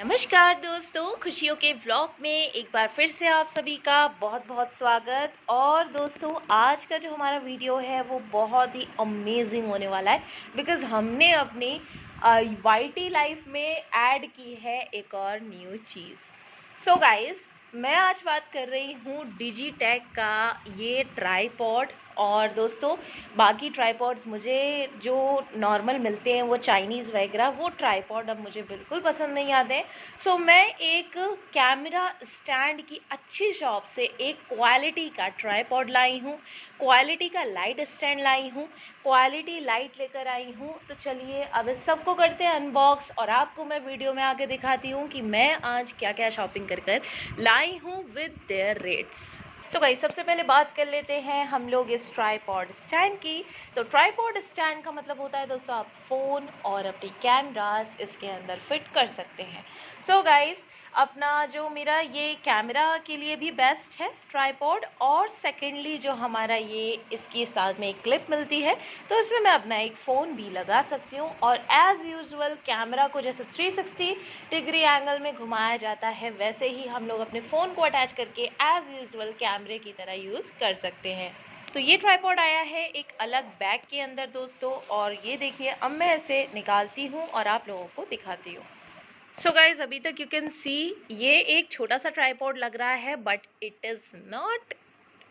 नमस्कार दोस्तों, खुशियों के व्लॉग में एक बार फिर से आप सभी का बहुत बहुत स्वागत। और दोस्तों, आज का जो हमारा वीडियो है वो बहुत ही अमेजिंग होने वाला है बिकॉज़ हमने अपनी वाईटी लाइफ में ऐड की है एक और न्यू चीज़। सो गाइस, मैं आज बात कर रही हूँ डिजिटेक का ये ट्राईपॉड। और दोस्तों, बाकी ट्राईपॉड्स मुझे जो नॉर्मल मिलते हैं वो चाइनीज़ वगैरह, वो ट्राईपॉड अब मुझे बिल्कुल पसंद नहीं आते हैं। सो मैं एक कैमरा स्टैंड की अच्छी शॉप से एक क्वालिटी का ट्राईपॉड लाई हूँ, क्वालिटी का लाइट स्टैंड लाई हूँ, क्वालिटी लाइट लेकर आई हूँ। तो चलिए अब इस सबको करते हैं अनबॉक्स और आपको मैं वीडियो में आके दिखाती हूँ कि मैं आज क्या क्या शॉपिंग कर लाई हूँ with their rates. So guys, सबसे पहले बात कर लेते हैं हम लोग इस ट्राईपॉड स्टैंड की। तो ट्राईपॉड स्टैंड का मतलब होता है दोस्तों, आप फ़ोन और अपनी कैमरास इसके अंदर फिट कर सकते हैं। सो गाइस, अपना जो मेरा ये कैमरा के लिए भी बेस्ट है ट्राईपॉड, और सेकेंडली जो हमारा ये इसके साथ में एक क्लिप मिलती है, तो इसमें मैं अपना एक फ़ोन भी लगा सकती हूँ। और एज़ यूजुअल कैमरा को जैसे 360 डिग्री एंगल में घुमाया जाता है, वैसे ही हम लोग अपने फ़ोन को अटैच करके एज़ यूजुअल कैमरे की तरह यूज़ कर सकते हैं। तो ये ट्राईपॉड आया है एक अलग बैग के अंदर दोस्तों, और ये देखिए अब मैं इसे निकालती हूँ और आप लोगों को दिखाती हूँ। सो गाइज, अभी तक यू कैन सी ये एक छोटा सा ट्राईपॉड लग रहा है, but it is not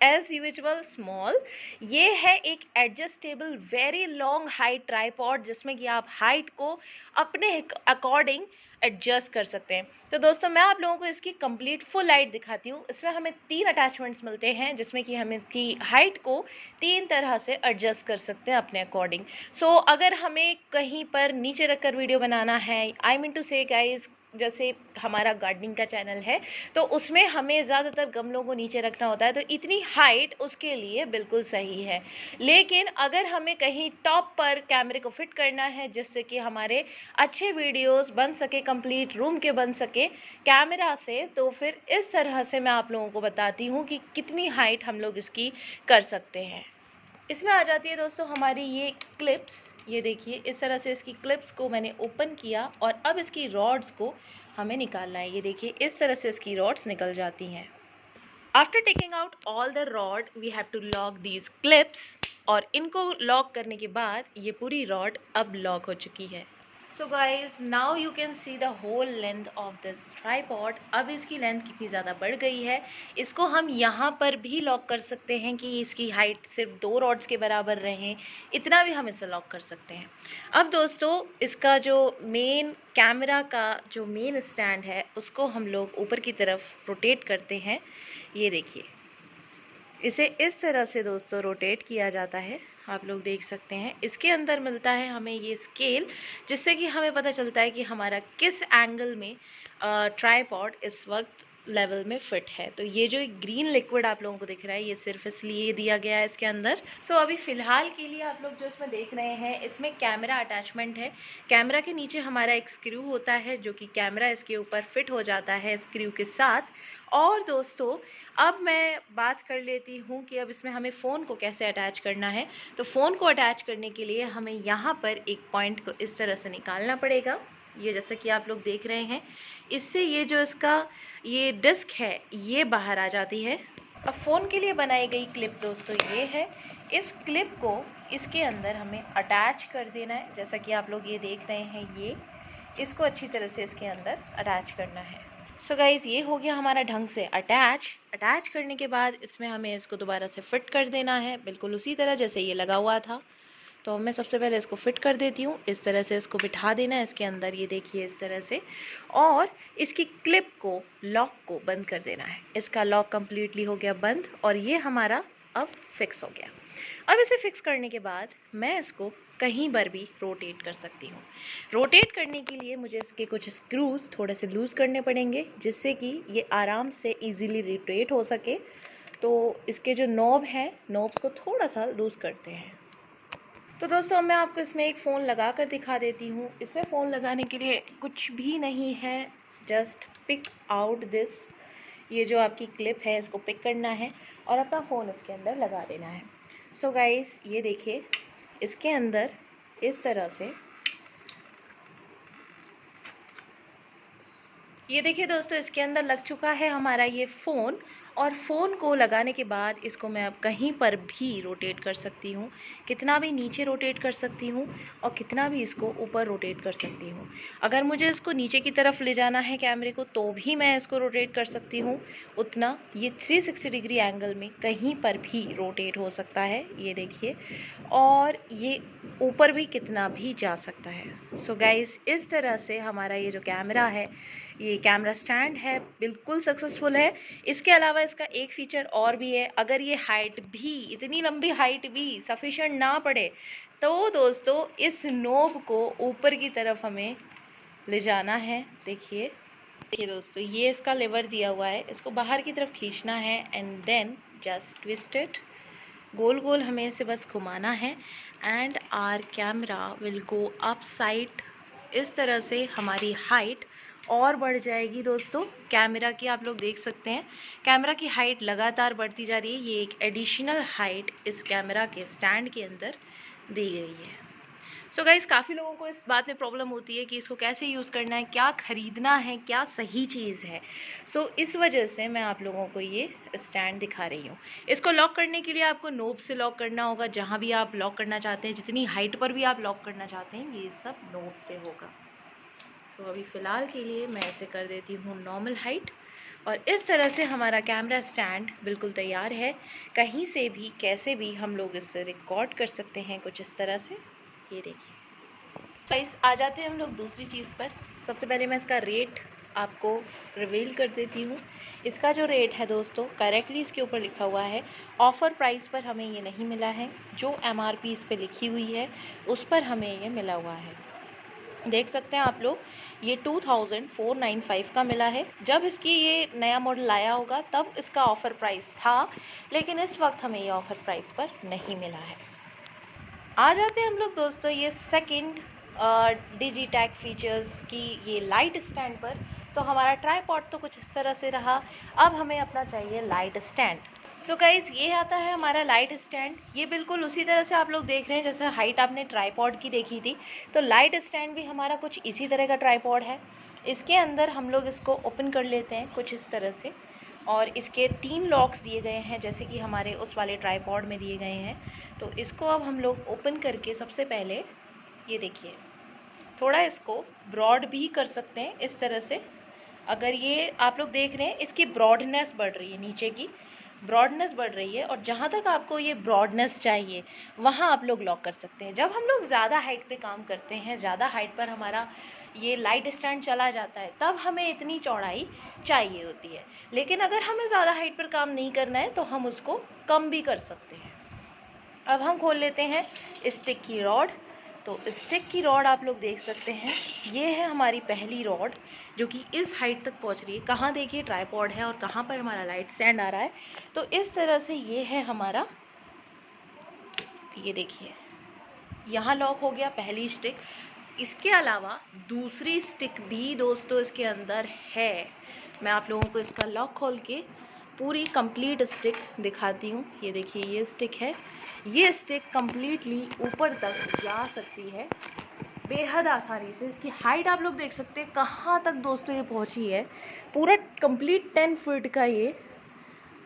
as usual small. ये है एक adjustable very long height tripod, जिसमें कि आप हाइट को अपने अकॉर्डिंग एडजस्ट कर सकते हैं। तो दोस्तों, मैं आप लोगों को इसकी कंप्लीट फुल लाइट दिखाती हूँ। इसमें हमें 3 अटैचमेंट्स मिलते हैं, जिसमें कि हम इसकी हाइट को 3 तरह से एडजस्ट कर सकते हैं अपने अकॉर्डिंग। सो अगर हमें कहीं पर नीचे रखकर वीडियो बनाना है, आई मीन टू से गाइज, जैसे हमारा गार्डनिंग का चैनल है तो उसमें हमें ज़्यादातर गमलों को नीचे रखना होता है, तो इतनी हाइट उसके लिए बिल्कुल सही है। लेकिन अगर हमें कहीं टॉप पर कैमरे को फिट करना है जिससे कि हमारे अच्छे वीडियोस बन सके, कंप्लीट रूम के बन सके कैमरा से, तो फिर इस तरह से मैं आप लोगों को बताती हूँ कि कितनी हाइट हम लोग इसकी कर सकते हैं। इसमें आ जाती है दोस्तों हमारी ये क्लिप्स। ये देखिए, इस तरह से इसकी क्लिप्स को मैंने ओपन किया और अब इसकी रॉड्स को हमें निकालना है। ये देखिए, इस तरह से इसकी रॉड्स निकल जाती हैं। After taking out all the rod we have to lock these clips, और इनको लॉक करने के बाद ये पूरी रॉड अब लॉक हो चुकी है। So guys, now you can see the whole length of this tripod. अब इसकी लेंथ कितनी ज़्यादा बढ़ गई है। इसको हम यहाँ पर भी लॉक कर सकते हैं कि इसकी हाइट सिर्फ 2 रॉड्स के बराबर रहें, इतना भी हम इसे लॉक कर सकते हैं। अब दोस्तों, इसका जो मेन कैमरा का जो मेन स्टैंड है उसको हम लोग ऊपर की तरफ रोटेट करते हैं। ये देखिए, इसे इस तरह से दोस्तों रोटेट किया जाता है, आप लोग देख सकते हैं। इसके अंदर मिलता है हमें ये स्केल, जिससे कि हमें पता चलता है कि हमारा किस एंगल में ट्राईपॉड इस वक्त लेवल में फिट है। तो ये जो ग्रीन लिक्विड आप लोगों को दिख रहा है, ये सिर्फ इसलिए दिया गया है इसके अंदर। सो अभी फ़िलहाल के लिए आप लोग जो इसमें देख रहे हैं, इसमें कैमरा अटैचमेंट है। कैमरा के नीचे हमारा एक स्क्रू होता है, जो कि कैमरा इसके ऊपर फिट हो जाता है स्क्रू के साथ। और दोस्तों, अब मैं बात कर लेती हूँ कि अब इसमें हमें फ़ोन को कैसे अटैच करना है। तो फ़ोन को अटैच करने के लिए हमें यहाँ पर एक पॉइंट को इस तरह से निकालना पड़ेगा। ये जैसा कि आप लोग देख रहे हैं, इससे ये जो इसका ये डिस्क है ये बाहर आ जाती है। अब फ़ोन के लिए बनाई गई क्लिप दोस्तों ये है। इस क्लिप को इसके अंदर हमें अटैच कर देना है, जैसा कि आप लोग ये देख रहे हैं। ये इसको अच्छी तरह से इसके अंदर अटैच करना है। सो गाइज़, ये हो गया हमारा ढंग से अटैच करने के बाद इसमें हमें इसको दोबारा से फिट कर देना है, बिल्कुल उसी तरह जैसे ये लगा हुआ था। तो मैं सबसे पहले इसको फिट कर देती हूँ। इस तरह से इसको बिठा देना है इसके अंदर, ये देखिए इस तरह से। और इसकी क्लिप को, लॉक को बंद कर देना है। इसका लॉक कम्प्लीटली हो गया बंद, और ये हमारा अब फिक्स हो गया। अब इसे फिक्स करने के बाद मैं इसको कहीं पर भी रोटेट कर सकती हूँ। रोटेट करने के लिए मुझे इसके कुछ स्क्रूज़ थोड़े से लूज़ करने पड़ेंगे, जिससे कि ये आराम से इजीली रोटेट हो सके। तो इसके जो नॉब हैं, नॉब्स को थोड़ा सा लूज़ करते हैं। तो दोस्तों, मैं आपको इसमें एक फ़ोन लगा कर दिखा देती हूँ। इसमें फ़ोन लगाने के लिए कुछ भी नहीं है, जस्ट पिक आउट दिस। ये जो आपकी क्लिप है इसको पिक करना है और अपना फ़ोन इसके अंदर लगा देना है। सो गाइस, ये देखिए, इसके अंदर इस तरह से ये देखिए दोस्तों, इसके अंदर लग चुका है हमारा ये फ़ोन, और फ़ोन को लगाने के बाद इसको मैं अब कहीं पर भी रोटेट कर सकती हूँ, कितना भी नीचे रोटेट कर सकती हूँ और कितना भी इसको ऊपर रोटेट कर सकती हूँ। अगर मुझे इसको नीचे की तरफ ले जाना है कैमरे को, तो भी मैं इसको रोटेट कर सकती हूँ उतना। ये 360 डिग्री एंगल में कहीं पर भी रोटेट हो सकता है, ये देखिए, और ये ऊपर भी कितना भी जा सकता है। सो गाइस, इस तरह से हमारा ये जो कैमरा है, ये कैमरा स्टैंड है, बिल्कुल सक्सेसफुल है। इसके अलावा इसका एक फ़ीचर और भी है, अगर ये हाइट भी, इतनी लंबी हाइट भी सफिशेंट ना पड़े, तो दोस्तों इस नोब को ऊपर की तरफ हमें ले जाना है। देखिए दोस्तों, ये इसका लेवर दिया हुआ है, इसको बाहर की तरफ खींचना है and then just twist it, गोल गोल हमें इसे बस घुमाना है and our camera will go up side. इस तरह से हमारी हाइट और बढ़ जाएगी दोस्तों। कैमरा की आप लोग देख सकते हैं, कैमरा की हाइट लगातार बढ़ती जा रही है। ये एक एडिशनल हाइट इस कैमरा के स्टैंड के अंदर दी गई है। सो गाइस, काफ़ी लोगों को इस बात में प्रॉब्लम होती है कि इसको कैसे यूज़ करना है, क्या ख़रीदना है, क्या सही चीज़ है। सो इस वजह से मैं आप लोगों को ये स्टैंड दिखा रही हूँ। इसको लॉक करने के लिए आपको नोब से लॉक करना होगा, जहाँ भी आप लॉक करना चाहते हैं, जितनी हाइट पर भी आप लॉक करना चाहते हैं, ये सब नोब से होगा। सो अभी फ़िलहाल के लिए मैं इसे कर देती हूँ नॉर्मल हाइट, और इस तरह से हमारा कैमरा स्टैंड बिल्कुल तैयार है। कहीं से भी कैसे भी हम लोग इससे रिकॉर्ड कर सकते हैं, कुछ इस तरह से। ये देखिए गाइस, आ जाते हैं हम लोग दूसरी चीज़ पर। सबसे पहले मैं इसका रेट आपको रिवील कर देती हूँ। इसका जो रेट है दोस्तों, करेक्टली इसके ऊपर लिखा हुआ है, ऑफ़र प्राइस पर हमें ये नहीं मिला है, जो MRP इस पर लिखी हुई है उस पर हमें ये मिला हुआ है। देख सकते हैं आप लोग, ये 2495 का मिला है। जब इसकी ये नया मॉडल आया होगा तब इसका ऑफ़र प्राइस था, लेकिन इस वक्त हमें ये ऑफ़र प्राइस पर नहीं मिला है। आ जाते हैं हम लोग दोस्तों ये सेकंड डिजिटैक फीचर्स की ये लाइट स्टैंड पर। तो हमारा ट्राइपॉड तो कुछ इस तरह से रहा, अब हमें अपना चाहिए लाइट स्टैंड। सो गाइस, ये आता है हमारा लाइट स्टैंड। ये बिल्कुल उसी तरह से आप लोग देख रहे हैं जैसे हाइट आपने ट्राइपॉड की देखी थी, तो लाइट स्टैंड भी हमारा कुछ इसी तरह का ट्राइपॉड है। इसके अंदर हम लोग इसको ओपन कर लेते हैं कुछ इस तरह से, और इसके 3 लॉक्स दिए गए हैं जैसे कि हमारे उस वाले ट्राइपॉड में दिए गए हैं। तो इसको अब हम लोग ओपन करके सबसे पहले ये देखिए, थोड़ा इसको ब्रॉड भी कर सकते हैं इस तरह से। अगर ये आप लोग देख रहे हैं, इसकी ब्रॉडनेस बढ़ रही है, नीचे की ब्रॉडनेस बढ़ रही है, और जहाँ तक आपको ये ब्रॉडनेस चाहिए वहाँ आप लोग लॉक कर सकते हैं। जब हम लोग ज़्यादा हाइट पे काम करते हैं, ज़्यादा हाइट पर हमारा ये लाइट स्टैंड चला जाता है, तब हमें इतनी चौड़ाई चाहिए होती है। लेकिन अगर हमें ज़्यादा हाइट पर काम नहीं करना है तो हम उसको कम भी कर सकते हैं। अब हम खोल लेते हैं स्टिक की रॉड। तो स्टिक की रॉड आप लोग देख सकते हैं, ये है हमारी पहली रॉड जो कि इस हाइट तक पहुंच रही है। कहाँ देखिए ट्राइपॉड है और कहाँ पर हमारा लाइट स्टैंड आ रहा है। तो इस तरह से ये है हमारा, ये देखिए यहाँ लॉक हो गया पहली स्टिक। इसके अलावा दूसरी स्टिक भी दोस्तों इसके अंदर है। मैं आप लोगों को इसका लॉक खोल के पूरी कंप्लीट स्टिक दिखाती हूँ। ये देखिए, ये स्टिक है, ये स्टिक कंप्लीटली ऊपर तक जा सकती है बेहद आसानी से। इसकी हाइट आप लोग देख सकते हैं कहाँ तक दोस्तों ये पहुँची है। पूरा कंप्लीट 10 फीट का ये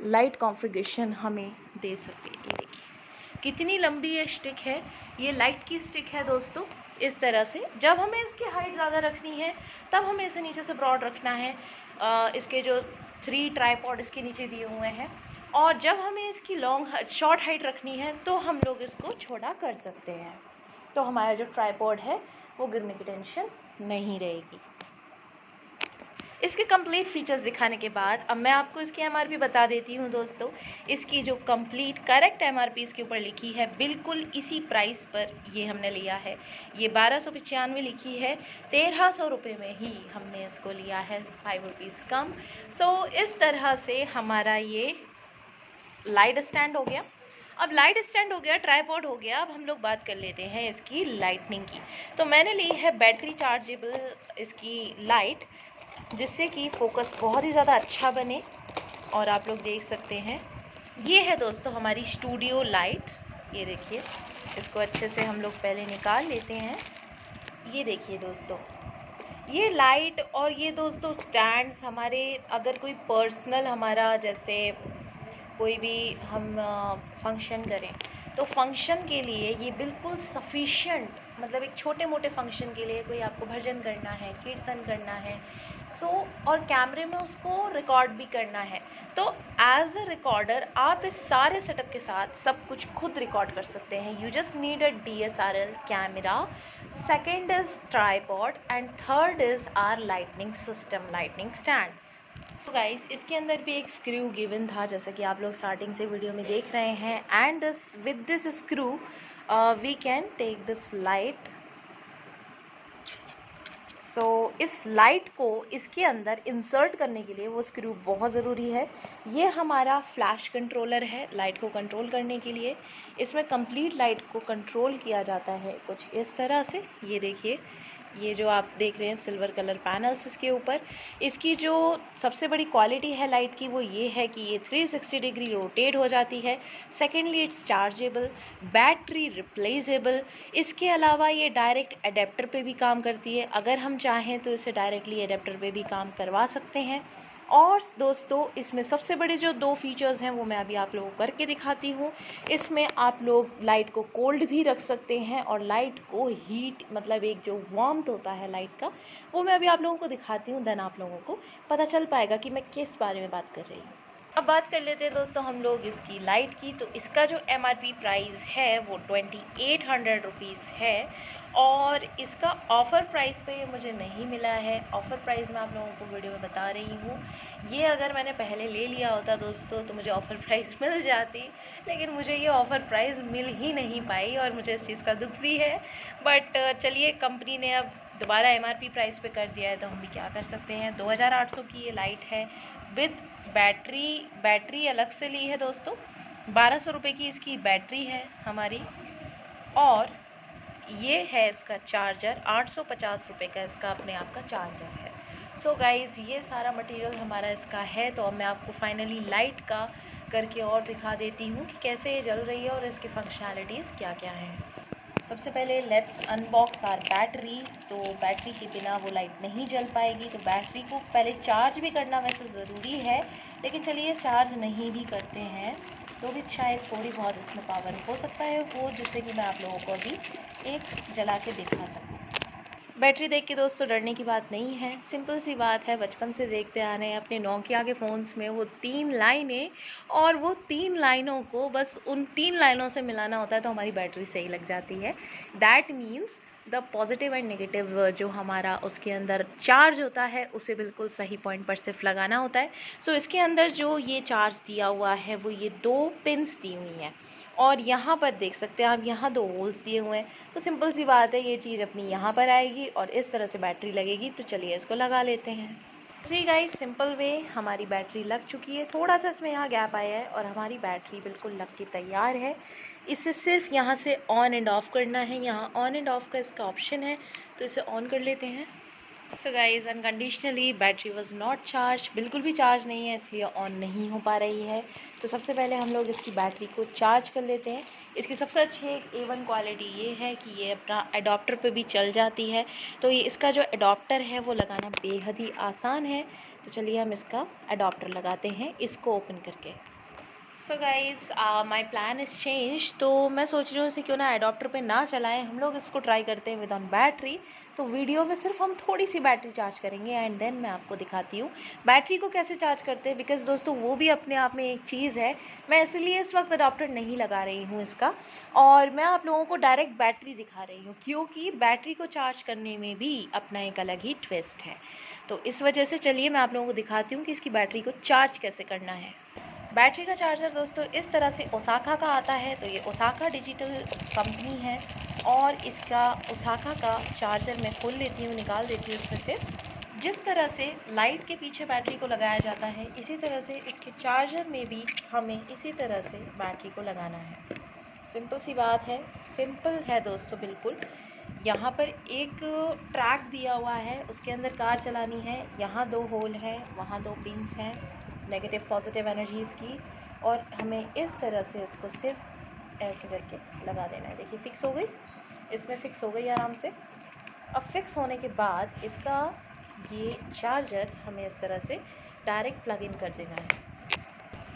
लाइट कॉन्फ़िगरेशन हमें दे सकते हैं। ये देखिए कितनी लंबी ये स्टिक है, ये लाइट की स्टिक है दोस्तों। इस तरह से जब हमें इसकी हाइट ज़्यादा रखनी है तब हमें इसे नीचे से ब्रॉड रखना है। इसके जो 3 ट्राइपॉड इसके नीचे दिए हुए हैं, और जब हमें इसकी शॉर्ट हाइट रखनी है तो हम लोग इसको छोटा कर सकते हैं। तो हमारा जो ट्राइपॉड है वो गिरने की टेंशन नहीं रहेगी। इसके कंप्लीट फीचर्स दिखाने के बाद अब मैं आपको इसकी MRP बता देती हूँ दोस्तों। इसकी जो कंप्लीट करेक्ट MRP इसके ऊपर लिखी है, बिल्कुल इसी प्राइस पर ये हमने लिया है। ये 1295 लिखी है, 1300 रुपये में ही हमने इसको लिया है, 5 रुपीज़ कम। सो इस तरह से हमारा ये लाइट स्टैंड हो गया। अब लाइट स्टैंड हो गया, ट्राइपॉड हो गया, अब हम लोग बात कर लेते हैं इसकी लाइटनिंग की। तो मैंने ली है बैटरी चार्जेबल इसकी लाइट, जिससे कि फोकस बहुत ही ज़्यादा अच्छा बने। और आप लोग देख सकते हैं, ये है दोस्तों हमारी स्टूडियो लाइट। ये देखिए, इसको अच्छे से हम लोग पहले निकाल लेते हैं। ये देखिए दोस्तों, ये लाइट और ये दोस्तों स्टैंड्स हमारे, अगर कोई पर्सनल हमारा जैसे कोई भी हम फंक्शन करें तो फंक्शन के लिए ये बिल्कुल सफिशिएंट, मतलब एक छोटे मोटे फंक्शन के लिए कोई आपको भजन करना है, कीर्तन करना है, सो और कैमरे में उसको रिकॉर्ड भी करना है, तो एज अ रिकॉर्डर आप इस सारे सेटअप के साथ सब कुछ खुद रिकॉर्ड कर सकते हैं। You just need a DSLR camera, second is tripod and third is our lightning system, lightning stands. So guys, इसके अंदर भी एक स्क्रू गिवन था जैसा कि आप लोग स्टार्टिंग से वीडियो में देख रहे हैं, and this with this screw we can take this light. So इस लाइट को इसके अंदर इंसर्ट करने के लिए वो स्क्रू बहुत ज़रूरी है। ये हमारा फ्लैश कंट्रोलर है लाइट को कंट्रोल करने के लिए। इसमें कंप्लीट लाइट को कंट्रोल किया जाता है कुछ इस तरह से। ये देखिए, ये जो आप देख रहे हैं सिल्वर कलर पैनल्स इसके ऊपर। इसकी जो सबसे बड़ी क्वालिटी है लाइट की वो ये है कि ये 360 डिग्री रोटेट हो जाती है। Secondly, it's chargeable, battery replaceable. इसके अलावा ये डायरेक्ट एडेप्टर पे भी काम करती है, अगर हम चाहें तो इसे डायरेक्टली एडेप्टर पे भी काम करवा सकते हैं। और दोस्तों, इसमें सबसे बड़े जो 2 फीचर्स हैं वो मैं अभी आप लोगों को करके दिखाती हूँ। इसमें आप लोग लाइट को कोल्ड भी रख सकते हैं और लाइट को हीट, मतलब एक जो वार्मथ होता है लाइट का, वो मैं अभी आप लोगों को दिखाती हूँ। देन आप लोगों को पता चल पाएगा कि मैं किस बारे में बात कर रही हूँ। अब बात कर लेते हैं दोस्तों हम लोग इसकी लाइट की। तो इसका जो MRP प्राइस है वो 2800 रुपीज़ है, और इसका ऑफ़र प्राइस पे ये मुझे नहीं मिला है। ऑफ़र प्राइस मैं आप लोगों को वीडियो में बता रही हूँ। ये अगर मैंने पहले ले लिया होता दोस्तों तो मुझे ऑफ़र प्राइस मिल जाती, लेकिन मुझे ये ऑफ़र प्राइस मिल ही नहीं पाई और मुझे इस चीज़ का दुख भी है। बट चलिए, कंपनी ने अब दोबारा MRP प्राइस पे कर दिया है तो हम भी क्या कर सकते हैं। 2800 की ये लाइट है विद बैटरी अलग से ली है दोस्तों। 1200 रुपये की इसकी बैटरी है हमारी, और ये है इसका चार्जर। 850 रुपये का इसका अपने आप का चार्जर है। सो गाइज़, ये सारा मटेरियल हमारा इसका है। तो अब मैं आपको फाइनली लाइट का करके और दिखा देती हूँ कि कैसे ये जल रही है और इसकी फंक्शनैलिटीज़ क्या क्या हैं। सबसे पहले लेट्स अनबॉक्स आर बैटरीज। तो बैटरी के बिना वो लाइट नहीं जल पाएगी, तो बैटरी को पहले चार्ज भी करना वैसे ज़रूरी है, लेकिन चलिए चार्ज नहीं भी करते हैं तो भी शायद थोड़ी बहुत इसमें पावर हो सकता है वो, जिससे कि मैं आप लोगों को अभी एक जला के दिखा सकूँ। बैटरी देख के दोस्तों डरने की बात नहीं है, सिंपल सी बात है। बचपन से देखते आ रहे हैं अपने नोकिया के फ़ोन्स में वो 3 लाइनें, और वो 3 लाइनों को बस उन 3 लाइनों से मिलाना होता है तो हमारी बैटरी सही लग जाती है। That means the positive and negative जो हमारा उसके अंदर चार्ज होता है उसे बिल्कुल सही पॉइंट पर सिर्फ लगाना होता है। सो इसके अंदर जो ये चार्ज दिया हुआ है वो ये 2 पिन्स दी हुई हैं, और यहाँ पर देख सकते हैं आप, यहाँ 2 होल्स दिए हुए हैं। तो सिंपल सी बात है, ये चीज़ अपनी यहाँ पर आएगी और इस तरह से बैटरी लगेगी। तो चलिए इसको लगा लेते हैं। सी गाइस, सिंपल वे हमारी बैटरी लग चुकी है। थोड़ा सा इसमें यहाँ गैप आया है और हमारी बैटरी बिल्कुल लग के तैयार है। इसे सिर्फ यहाँ से ऑन एंड ऑफ़ करना है। यहाँ ऑन एंड ऑफ़ का इसका ऑप्शन है, तो इसे ऑन कर लेते हैं। So guys, unconditionally battery was not charge, बिल्कुल भी चार्ज नहीं है, इसलिए ऑन नहीं हो पा रही है। तो सबसे पहले हम लोग इसकी बैटरी को चार्ज कर लेते हैं। इसकी सबसे अच्छी एक A1 क्वालिटी ये है कि ये अपना एडाप्टर पे भी चल जाती है। तो ये इसका जो एडाप्टर है वो लगाना बेहद ही आसान है। तो चलिए हम इसका एडाप्टर लगाते हैं इसको ओपन करके। So guys, my plan is change. तो मैं सोच रही हूँ इसे क्यों ना एडाप्टर पे ना चलाएं, हम लोग इसको ट्राई करते हैं विद ऑन बैटरी। तो वीडियो में सिर्फ हम थोड़ी सी बैटरी चार्ज करेंगे एंड देन मैं आपको दिखाती हूँ बैटरी को कैसे चार्ज करते हैं, बिकॉज़ दोस्तों वो भी अपने आप में एक चीज़ है। मैं इसलिए इस वक्त एडाप्टर नहीं लगा रही हूँ इसका, और मैं आप लोगों को डायरेक्ट बैटरी दिखा रही हूँ, क्योंकि बैटरी को चार्ज करने में भी अपना एक अलग ही ट्विस्ट है। तो इस वजह से चलिए मैं आप लोगों को दिखाती हूँ कि इसकी बैटरी को चार्ज कैसे करना है। बैटरी का चार्जर दोस्तों इस तरह से ओसाका का आता है। तो ये ओसाका डिजिटल कंपनी है, और इसका ओसाका का चार्जर मैं खोल लेती हूँ, निकाल देती हूँ इसमें से। जिस तरह से लाइट के पीछे बैटरी को लगाया जाता है, इसी तरह से इसके चार्जर में भी हमें इसी तरह से बैटरी को लगाना है। सिंपल सी बात है, सिंपल है दोस्तों बिल्कुल। यहाँ पर एक ट्रैक दिया हुआ है, उसके अंदर कार चलानी है। यहाँ 2 होल है, वहाँ 2 पिंस हैं नेगेटिव पॉजिटिव एनर्जीज़ की, और हमें इस तरह से इसको सिर्फ ऐसे करके लगा देना है। देखिए फिक्स हो गई, इसमें फिक्स हो गई आराम से। अब फिक्स होने के बाद इसका ये चार्जर हमें इस तरह से डायरेक्ट प्लग इन कर देना है।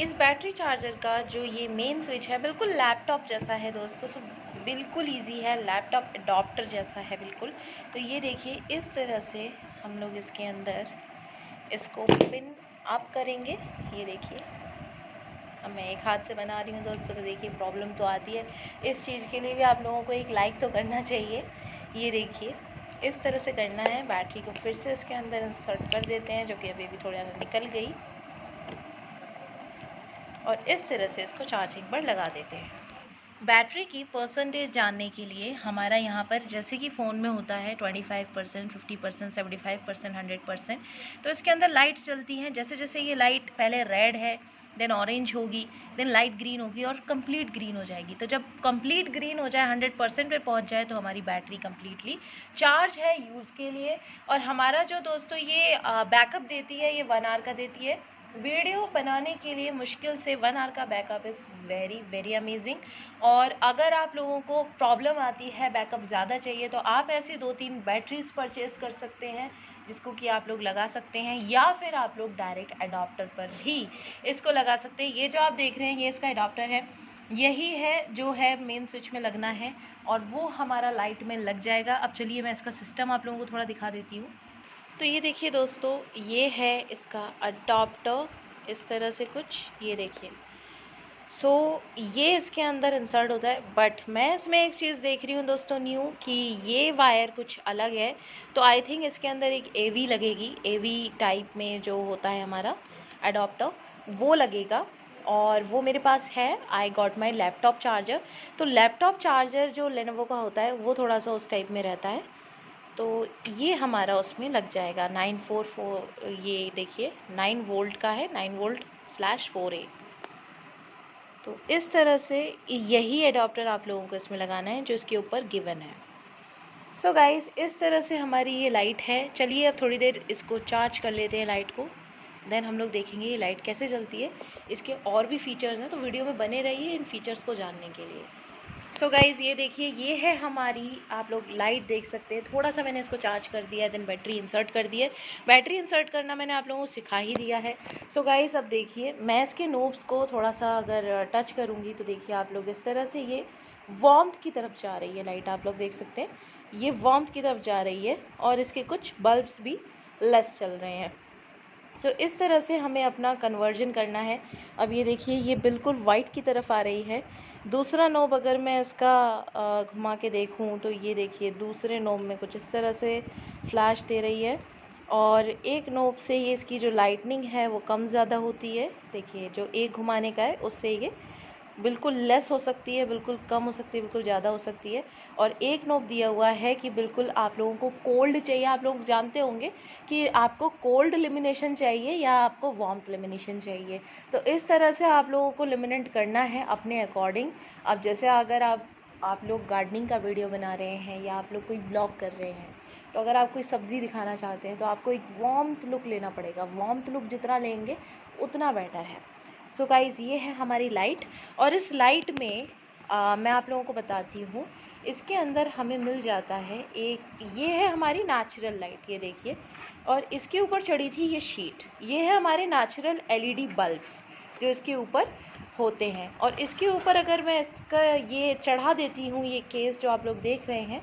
इस बैटरी चार्जर का जो ये मेन स्विच है बिल्कुल लैपटॉप जैसा है दोस्तों, सो बिल्कुल इजी है, लैपटॉप अडॉप्टर जैसा है बिल्कुल। तो ये देखिए इस तरह से हम लोग इसके अंदर इसको पिन अप करेंगे। ये देखिए, अब मैं एक हाथ से बना रही हूँ दोस्तों, तो देखिए प्रॉब्लम तो आती है। इस चीज़ के लिए भी आप लोगों को एक लाइक तो करना चाहिए। ये देखिए इस तरह से करना है। बैटरी को फिर से इसके अंदर इंसर्ट कर देते हैं, जो कि अभी भी थोड़ा निकल गई, और इस तरह से इसको चार्जिंग पर लगा देते हैं। बैटरी की परसेंटेज जानने के लिए हमारा यहाँ पर जैसे कि फ़ोन में होता है 25%, 50%, 75%, 100%, तो इसके अंदर लाइट्स चलती हैं। जैसे जैसे ये लाइट पहले रेड है, देन ऑरेंज होगी, देन लाइट ग्रीन होगी और कंप्लीट ग्रीन हो जाएगी। तो जब कंप्लीट ग्रीन हो जाए, 100% पे पहुँच जाए, तो हमारी बैटरी कंप्लीटली चार्ज है यूज़ के लिए। और हमारा जो दोस्तों ये बैकअप देती है, ये 1 आवर का देती है। वीडियो बनाने के लिए मुश्किल से 1 आवर का backup is very very amazing. और अगर आप लोगों को प्रॉब्लम आती है, बैकअप ज़्यादा चाहिए, तो आप ऐसी 2-3 बैटरीज परचेज़ कर सकते हैं, जिसको कि आप लोग लगा सकते हैं, या फिर आप लोग डायरेक्ट अडॉप्टर पर भी इसको लगा सकते हैं। ये जो आप देख रहे हैं ये इसका अडॉप्टर है, यही है जो है मेन स्विच में लगना है, और वो हमारा लाइट में लग जाएगा। अब चलिए मैं इसका सिस्टम आप लोगों को थोड़ा दिखा देती हूँ। तो ये देखिए दोस्तों, ये है इसका अडॉप्टर, इस तरह से कुछ, ये देखिए। सो ये इसके अंदर इंसर्ट होता है, बट मैं इसमें एक चीज़ देख रही हूँ दोस्तों न्यू, कि ये वायर कुछ अलग है। तो आई थिंक इसके अंदर एक एवी लगेगी, एवी टाइप में जो होता है हमारा अडॉप्टर, वो लगेगा। और वो मेरे पास है, I got my laptop charger. तो लैपटॉप चार्जर जो लेनोवो का होता है वो थोड़ा सा उस टाइप में रहता है, तो ये हमारा उसमें लग जाएगा। 944, ये देखिए 9 वोल्ट का है, 9 वोल्ट / 4A। तो इस तरह से यही एडाप्टर आप लोगों को इसमें लगाना है, जो इसके ऊपर गिवन है। सो गाइस, इस तरह से हमारी ये लाइट है। चलिए अब थोड़ी देर इसको चार्ज कर लेते हैं लाइट को, देन हम लोग देखेंगे ये लाइट कैसे जलती है। इसके और भी फीचर्स हैं, तो वीडियो में बने रहिए इन फीचर्स को जानने के लिए। सो गाइज़, ये देखिए, ये है हमारी, आप लोग लाइट देख सकते हैं। थोड़ा सा मैंने इसको चार्ज कर दिया है, देन बैटरी इंसर्ट कर दी है। बैटरी इंसर्ट करना मैंने आप लोगों को सिखा ही दिया है। सो गाइज़, अब देखिए मैं इसके नोब्स को थोड़ा सा अगर टच करूँगी, तो देखिए आप लोग इस तरह से ये वार्मथ की तरफ जा रही है लाइट, आप लोग देख सकते हैं ये वार्मथ की तरफ जा रही है, और इसके कुछ बल्ब्स भी लेस चल रहे हैं। सो इस तरह से हमें अपना कन्वर्जन करना है। अब ये देखिए ये बिल्कुल वाइट की तरफ आ रही है। दूसरा नोब अगर मैं इसका घुमा के देखूं, तो ये देखिए दूसरे नोब में कुछ इस तरह से फ्लैश दे रही है, और एक नोब से ये इसकी जो लाइटनिंग है वो कम ज़्यादा होती है। देखिए जो एक घुमाने का है उससे ये बिल्कुल लेस हो सकती है, बिल्कुल कम हो सकती है, बिल्कुल ज़्यादा हो सकती है। और एक नोब दिया हुआ है कि बिल्कुल आप लोगों को कोल्ड चाहिए। आप लोग जानते होंगे कि आपको कोल्ड लेमिनेशन चाहिए या आपको वार्मथ लेमिनेशन चाहिए। तो इस तरह से आप लोगों को लेमिनेट करना है अपने अकॉर्डिंग। अब जैसे अगर आप लोग गार्डनिंग का वीडियो बना रहे हैं, या आप लोग कोई ब्लॉग कर रहे हैं, तो अगर आप कोई सब्ज़ी दिखाना चाहते हैं, तो आपको एक वार्मथ लुक लेना पड़ेगा। वार्मथ लुक जितना लेंगे उतना बेटर है। सो गाइज़, ये है हमारी लाइट, और इस लाइट में मैं आप लोगों को बताती हूँ, इसके अंदर हमें मिल जाता है एक, ये है हमारी नेचुरल लाइट, ये देखिए। और इसके ऊपर चढ़ी थी ये शीट, ये है हमारे नेचुरल एलईडी बल्ब्स जो इसके ऊपर होते हैं। और इसके ऊपर अगर मैं इसका ये चढ़ा देती हूँ, ये केस जो आप लोग देख रहे हैं,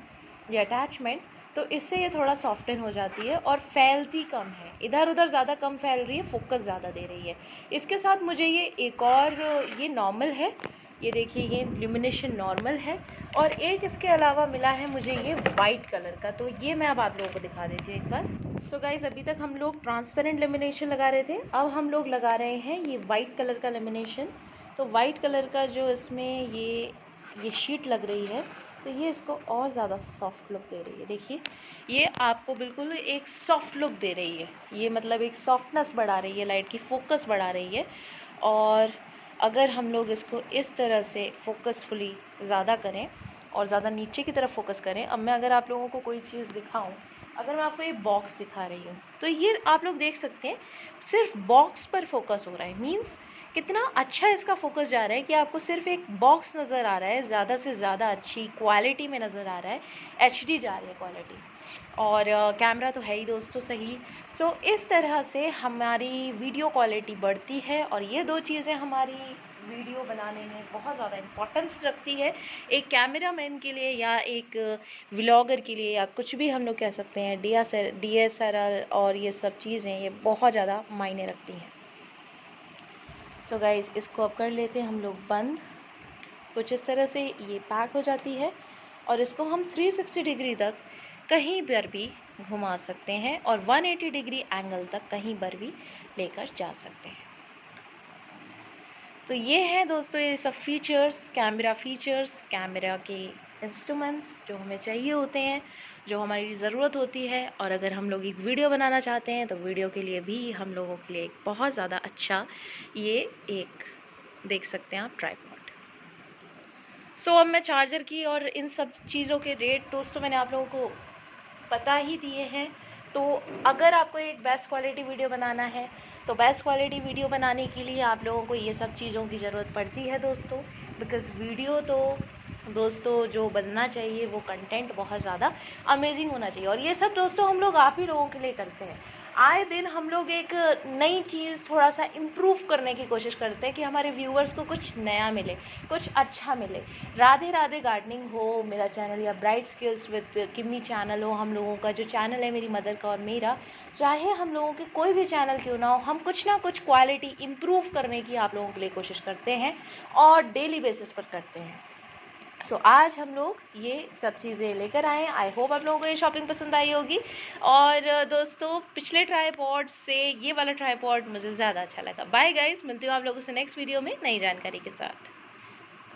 ये अटैचमेंट, तो इससे ये थोड़ा सॉफ्टन हो जाती है और फैलती कम है, इधर उधर ज़्यादा कम फैल रही है, फोकस ज़्यादा दे रही है। इसके साथ मुझे ये एक और, ये नॉर्मल है, ये देखिए ये इल्यूमिनेशन नॉर्मल है, और एक इसके अलावा मिला है मुझे ये वाइट कलर का। तो ये मैं अब आप लोगों को दिखा देती हूँ एक बार। सो गाइज़, अभी तक हम लोग ट्रांसपेरेंट लेमिनेशन लगा रहे थे, अब हम लोग लगा रहे हैं ये वाइट कलर का लेमिनेशन। तो वाइट कलर का जो इसमें ये शीट लग रही है, तो ये इसको और ज़्यादा सॉफ्ट लुक दे रही है। देखिए ये आपको बिल्कुल एक सॉफ्ट लुक दे रही है, ये मतलब एक सॉफ्टनेस बढ़ा रही है, लाइट की फोकस बढ़ा रही है। और अगर हम लोग इसको इस तरह से फोकसफुली ज़्यादा करें और ज़्यादा नीचे की तरफ फोकस करें, अब मैं अगर आप लोगों को कोई चीज़ दिखाऊं, अगर मैं आपको ये बॉक्स दिखा रही हूँ, तो ये आप लोग देख सकते हैं सिर्फ बॉक्स पर फोकस हो रहा है। मीन्स कितना अच्छा इसका फोकस जा रहा है कि आपको सिर्फ एक बॉक्स नज़र आ रहा है, ज़्यादा से ज़्यादा अच्छी क्वालिटी में नज़र आ रहा है, HD जा रही है क्वालिटी, और कैमरा तो है ही दोस्तों सही। सो इस तरह से हमारी वीडियो क्वालिटी बढ़ती है, और ये दो चीज़ें हमारी वीडियो बनाने में बहुत ज़्यादा इम्पोर्टेंस रखती है, एक कैमरामैन के लिए या एक व्लॉगर के लिए, या कुछ भी हम लोग कह सकते हैं। DSLR और ये सब चीज़ें ये बहुत ज़्यादा मायने रखती हैं। सो गाइज़, इसको अब कर लेते हैं हम लोग बंद। कुछ इस तरह से ये पैक हो जाती है, और इसको हम 360 डिग्री तक कहीं पर भी घुमा सकते हैं, और 180 डिग्री एंगल तक कहीं पर भी लेकर जा सकते हैं। तो ये है दोस्तों ये सब फीचर्स, कैमरा के इंस्ट्रूमेंट्स जो हमें चाहिए होते हैं, जो हमारी ज़रूरत होती है। और अगर हम लोग एक वीडियो बनाना चाहते हैं तो वीडियो के लिए भी हम लोगों के लिए एक बहुत ज़्यादा अच्छा ये एक देख सकते हैं आप ट्राइपॉड। सो अब मैं चार्जर की और इन सब चीज़ों के रेट दोस्तों मैंने आप लोगों को पता ही दिए हैं। तो अगर आपको एक बेस्ट क्वालिटी वीडियो बनाना है तो बेस्ट क्वालिटी वीडियो बनाने के लिए आप लोगों को ये सब चीज़ों की ज़रूरत पड़ती है दोस्तों, बिकॉज़ वीडियो तो दोस्तों जो बनना चाहिए वो कंटेंट बहुत ज़्यादा अमेजिंग होना चाहिए। और ये सब दोस्तों हम लोग आप ही लोगों के लिए करते हैं। आए दिन हम लोग एक नई चीज़ थोड़ा सा इम्प्रूव करने की कोशिश करते हैं कि हमारे व्यूअर्स को कुछ नया मिले, कुछ अच्छा मिले। राधे राधे गार्डनिंग हो मेरा चैनल, या ब्राइट स्किल्स विद किमी चैनल हो, हम लोगों का जो चैनल है मेरी मदर का और मेरा, चाहे हम लोगों के कोई भी चैनल क्यों ना हो, हम कुछ ना कुछ क्वालिटी इम्प्रूव करने की आप लोगों के लिए कोशिश करते हैं, और डेली बेसिस पर करते हैं। सो आज हम लोग ये सब चीज़ें लेकर आए। आई होप आप लोगों को ये शॉपिंग पसंद आई होगी। और दोस्तों पिछले ट्राइपॉड से ये वाला ट्राइपॉड मुझे ज़्यादा अच्छा लगा। बाय गाइस, मिलती हूँ आप लोगों से नेक्स्ट वीडियो में नई जानकारी के साथ।